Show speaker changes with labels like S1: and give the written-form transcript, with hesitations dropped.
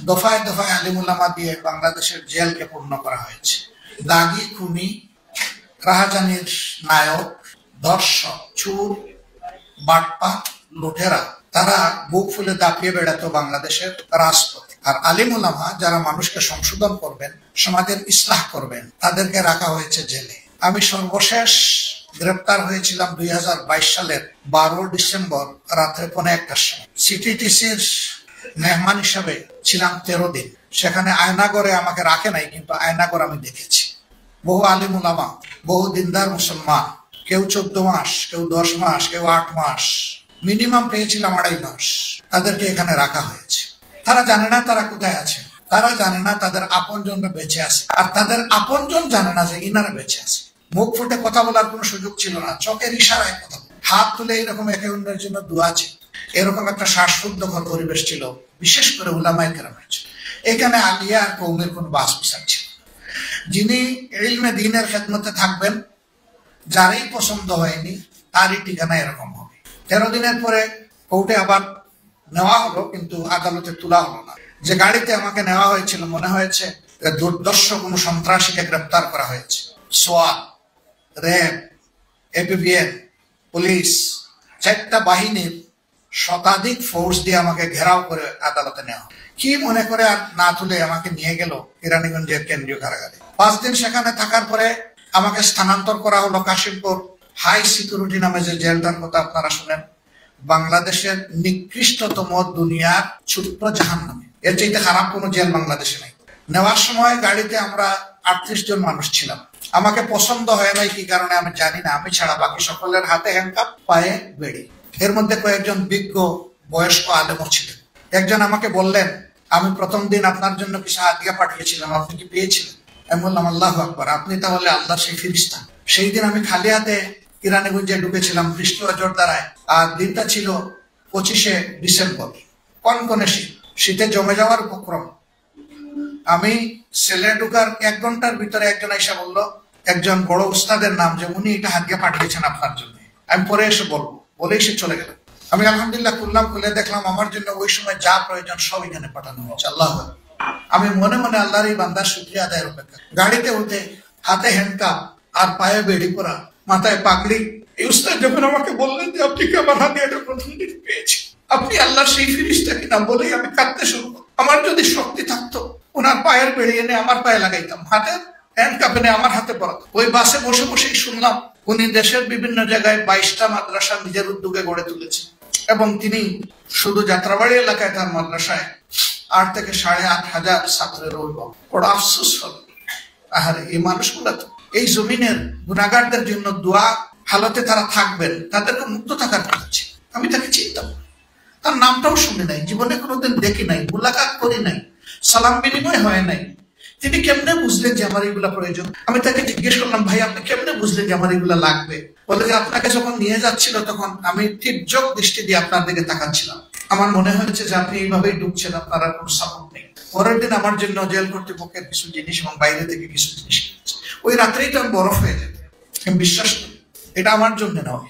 S1: দফায় দফায় আলিম উলামা দিয়ে বাংলাদেশের জেলকে পূর্ণ করা হয়েছে। দাগি, খুনি, রাহাজানির নায়ক, ধর্ষক, চোর, বাটপা, লুটেরা তারা বুক ফুলে দাপিয়ে বেড়াতো বাংলাদেশের রাজপথে। আর আলিম উলামা যারা মানুষকে সংশোধন করবেন, সমাজের ইসলাহ করবেন, তাদেরকে রাখা হয়েছে জেলে। আমি সর্বশেষ গ্রেপ্তার হয়েছিলাম 2022 সালের 12 ডিসেম্বর রাত্রে 1:15টার সময়। সিটিটিসির মেহমান হিসাবে ছিলাম 13 দিন। সেখানে আয়নাগরে আমাকে রাখে নাই, কিন্তু আয়নাগর আমি দেখেছি। বহু আলিম উলামা, বহু দিনদার মুসলমান, কেউ 14 মাস, কেউ 10 মাস, কেউ 8 মাস, মিনিমাম পেয়েছিলাম 2.5 মাস। তাদেরকে এখানে রাখা হয়েছে। তারা জানে না তারা কোথায় আছে, তারা জানে না তাদের আপনজনরা বেঁচে আছে, আর তাদের আপনজন জানে না যে ইনারা বেঁচে আছে। মুখ ফুটে কথা বলার কোনো সুযোগ ছিল না, চোখের ইশারায় কথা, হাত তুলে এরকম একে অন্যের জন্য দোয়া ছিল। এরকম একটা শ্বাসরুদ্ধকর পরিবেশ ছিল, বিশেষ করে উলামায়ে কেরামের। এখানে আলিয়া আর কওমের কোন বাস বিচার ছিল। যিনি ইলমে দ্বীনের খেদমতে থাকবেন, যারই পছন্দ হয়নি তারই ঠিকানা এরকম হবে। 13 দিনের পরে কোর্টে আবার নেওয়া হলো, কিন্তু আদালতে তোলা হলো না। যে গাড়িতে আমাকে নেওয়া হয়েছিল মনে হয়েছে দুর্দর্শ কোনো সন্ত্রাসীকে গ্রেপ্তার করা হয়েছে। সোয়াট, র্যাব, এপিবিএন, পুলিশ, 4টা বাহিনীর শতাধিক ফোর্স দিয়ে আমাকে ঘেরাও করে আদালতে নেওয়া। কি মনে করে আর না তুলে আমাকে নিয়ে গেল কেরানীগঞ্জের কেন্দ্রীয় কারাগারে। 5 দিন সেখানে থাকার পরে আমাকে স্থানান্তর করা হলো কাশিমপুর হাই সিকিউরিটি নামে যে জেলটার কথা আপনারা শুনেন, বাংলাদেশের নিকৃষ্টতম দুনিয়ার ছোট্ট জাহান্নামে। এর চাইতে খারাপ কোনো জেল বাংলাদেশে নাই। নেওয়ার সময় গাড়িতে আমরা 38 জন মানুষ ছিলাম। আমাকে পছন্দ হয় নাই কি কারণে আমি জানি না, আমি ছাড়া বাকি সকলের হাতে হ্যান্ডকাপ, পায়ে বেড়ি। এর মধ্যে কয়েকজন বিজ্ঞ বয়স্ক আলেমও ছিলেন। একজন আমাকে বললেন, আমি প্রথম দিন আপনার জন্য কিছু হাদিয়া পাঠিয়েছিলাম, আপনি কি পেয়েছিলেন? আমি বললাম, আল্লাহু আকবার, আপনি তাহলে আল্লাহর সেই ফেরেশতা। সেই দিন আমি খালি হাতে কেরানীগঞ্জে ঢুকেছিলাম বৃষ্টি ও জোরদারায়। আর দিনটা ছিল 25শে ডিসেম্বর, কনকনে শীত, শীতে জমে যাওয়ার উপক্রম। আমি সেলে ঢুকার 1 ঘন্টার ভিতরে একজন এসে বলল, একজন বড় উস্তাদের নাম, যে উনি এটা হাদিয়া পাঠিয়েছেন আপনার জন্য। আমি পরে এসে বলবো, বলে এসে চলে গেলাম। আমি আলহামদুলিল্লাহ খুললাম, খুলে দেখলাম আমার জন্য ওই সময় যা প্রয়োজন সব এখানে পাঠানো হয়েছে। আল্লাহ, আমি মনে মনে আল্লাহর এই বান্দার শুকরিয়া আদায়ের অপেক্ষা। গাড়িতে উঠে হাতে হ্যান্ডকাপ আর পায়ে বেড়ি পরা, মাথায় পাগড়ি। এই উস্তাদ যখন আমাকে বললেন যে আপনি কি আমার হাদিয়াটা প্রথম দিন পেয়েছি, আপনি আল্লাহর সেই ফেরেশতা কিনা, বলেই আমি কাঁদতে শুরু করলাম। আমার যদি শক্তি থাকতো ওনার পায়ের বেড়ি এনে আমার পায়ে লাগাইতাম, হাতের হ্যান্ডকাপ এনে আমার হাতে পরাতো। ওই বাসে বসে বসেই শুনলাম উনি দেশের বিভিন্ন জায়গায় 22টা মাদ্রাসা নিজের উদ্যোগে গড়ে তুলেছে, এবং তিনি শুধু যাত্রাবাড়ি এলাকায় তার মাদ্রাসায় 8 থেকে 8,500 ছাত্রের অভিভাবক। বড় আফসোস হল, আহারে এই মানুষগুলা তো এই জমিনের গুনাহগারদের জন্য দোয়া হালতে তারা থাকবেন, তাদেরকে মুক্ত থাকার কথা ছিল। আমি তাকে চিনতাম, তার নামটাও শুনি নাই, জীবনে কোনোদিন দেখি নাই, মুলাকাত করি নাই, সালাম বিনিময় হয় নাই। তিনি কেমনে বুঝলেন যে আমার এগুলা প্রয়োজন? আমি তাকে জিজ্ঞেস করলাম, ভাই আপনি কেমনে বুঝলেন যে আমার এগুলা লাগবে? বলে যে আপনাকে যখন নিয়ে যাচ্ছিল তখন আমি তীর্যক দৃষ্টি দিয়ে আপনার দিকে তাকাচ্ছিলাম। আমার মনে হয়েছে যে আপনি এইভাবেই ঢুকছেন, আপনার আর কোনো সাপোর্ট নেই। পরের দিন আমার জন্য জেল কর্তৃপক্ষের কিছু জিনিস এবং বাইরে থেকে কিছু জিনিস কিনেছে। ওই রাত্রেই তো আমি বরফ হয়ে যেত। বিশ্বাস করি, এটা আমার জন্য নয়।